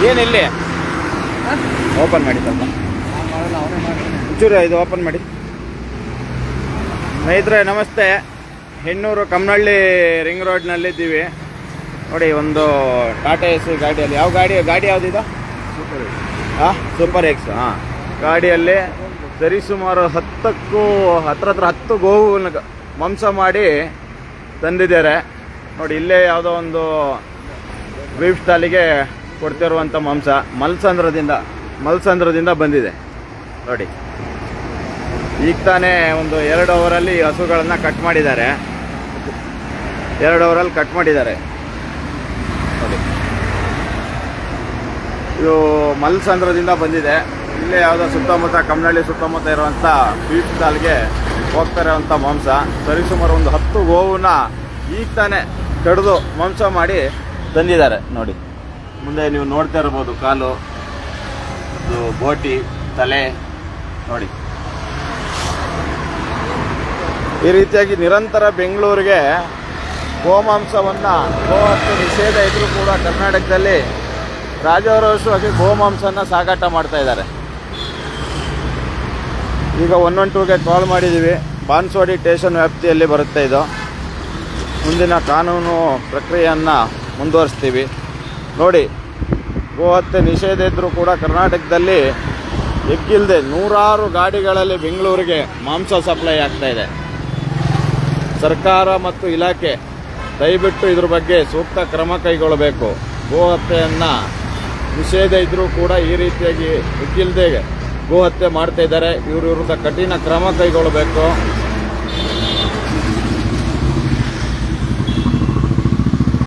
ಏನಿಲ್ಲಿ open ಮಾಡಿ ಸ್ವಲ್ಪ ಒಂಚೂರು ಇದು ಓಪನ್ ಮಾಡಿ. ಸ್ನೇಹಿತರೆ ನಮಸ್ತೆ. ಹೆಣ್ಣೂರು ಕಮ್ಮನಹಳ್ಳಿ ರಿಂಗ್ ರೋಡ್ನಲ್ಲಿದ್ದೀವಿ ನೋಡಿ. ಒಂದು ಟಾಟಾ ಎಸಿ ಗಾಡಿಯಲ್ಲಿ ಯಾವ ಗಾಡಿ ಯಾವುದಿದು? ಹಾಂ, ಸೂಪರ್ ಎಕ್ಸ್. ಹಾಂ, ಗಾಡಿಯಲ್ಲಿ ಸರಿಸುಮಾರು 10 ಗೋವುನ ಮಾಂಸ ಮಾಡಿ ತಂದಿದ್ದಾರೆ ನೋಡಿ. ಇಲ್ಲೇ ಯಾವುದೋ ಒಂದು ಬೀಫ್ ಸ್ಟಾಲಿಗೆ ಕೊಡ್ತಿರುವಂಥ ಮಾಂಸ ಮಲ್ಸಂದ್ರದಿಂದ ಬಂದಿದೆ ನೋಡಿ. ಈಗ ತಾನೇ ಒಂದು 2 ಅವರಲ್ಲಿ ಹಸುಗಳನ್ನು ಕಟ್ ಮಾಡಿದ್ದಾರೆ. 2 ಅವರಲ್ಲಿ ಕಟ್ ಮಾಡಿದ್ದಾರೆ ನೋಡಿ. ಇದು ಮಲ್ಸಂದ್ರದಿಂದ ಬಂದಿದೆ. ಇಲ್ಲೇ ಯಾವುದೋ ಸುತ್ತಮುತ್ತ ಕಮ್ಮನಹಳ್ಳಿ ಸುತ್ತಮುತ್ತ ಇರುವಂಥ ಬೀಫ್ ಸ್ಟಾಲ್ಗೆ ಹೋಗ್ತಾ ಇರೋವಂಥ ಮಾಂಸ. ಸರಿಸುಮಾರು ಒಂದು 10 ಗೋವನ್ನ ಈಗ ತಾನೇ ಕಡಿದು ಮಾಂಸ ಮಾಡಿ ತಂದಿದ್ದಾರೆ ನೋಡಿ. ಮುಂದೆ ನೀವು ನೋಡ್ತಾ ಇರ್ಬೋದು ಕಾಲು, ಇದು ಬೋಟಿ, ತಲೆ ನೋಡಿ. ಈ ರೀತಿಯಾಗಿ ನಿರಂತರ ಬೆಂಗಳೂರಿಗೆ ಗೋಮಾಂಸವನ್ನು ಗೋಹತ್ಯೆ ನಿಷೇಧ ಇದ್ರೂ ಕೂಡ ಕರ್ನಾಟಕದಲ್ಲಿ ರಾಜಾರೋಷವಾಗಿ ಗೋಮಾಂಸನ ಸಾಗಾಟ ಮಾಡ್ತಾ ಇದ್ದಾರೆ. ಈಗ 112ಗೆ ಕಾಲ್ ಮಾಡಿದ್ದೀವಿ. ಬಾನ್ಸ್ವಾಡಿ ಸ್ಟೇಷನ್ ವ್ಯಾಪ್ತಿಯಲ್ಲಿ ಬರುತ್ತೆ ಇದು. ಮುಂದಿನ ಕಾನೂನು ಪ್ರಕ್ರಿಯೆಯನ್ನು ಮುಂದುವರಿಸ್ತೀವಿ ನೋಡಿ. ಗೋಹತ್ಯೆ ನಿಷೇಧ ಇದ್ದರೂ ಕೂಡ ಕರ್ನಾಟಕದಲ್ಲಿ ಎಗ್ಗಿಲ್ಲದೆ 100 ಗಾಡಿಗಳಲ್ಲಿ ಬೆಂಗಳೂರಿಗೆ ಮಾಂಸ ಸಪ್ಲೈ ಆಗ್ತಾ ಇದೆ. ಸರ್ಕಾರ ಮತ್ತು ಇಲಾಖೆ ದಯವಿಟ್ಟು ಇದ್ರ ಬಗ್ಗೆ ಸೂಕ್ತ ಕ್ರಮ ಕೈಗೊಳ್ಳಬೇಕು. ಗೋಹತ್ಯೆಯನ್ನು ನಿಷೇಧ ಇದ್ದರೂ ಕೂಡ ಈ ರೀತಿಯಾಗಿ ಎಗ್ಗಿಲ್ಲದೆ ಗೋಹತ್ಯೆ ಮಾಡ್ತಾ ಇದ್ದಾರೆ. ಇವ್ರ ವಿರುದ್ಧ ಕಠಿಣ ಕ್ರಮ ಕೈಗೊಳ್ಳಬೇಕು.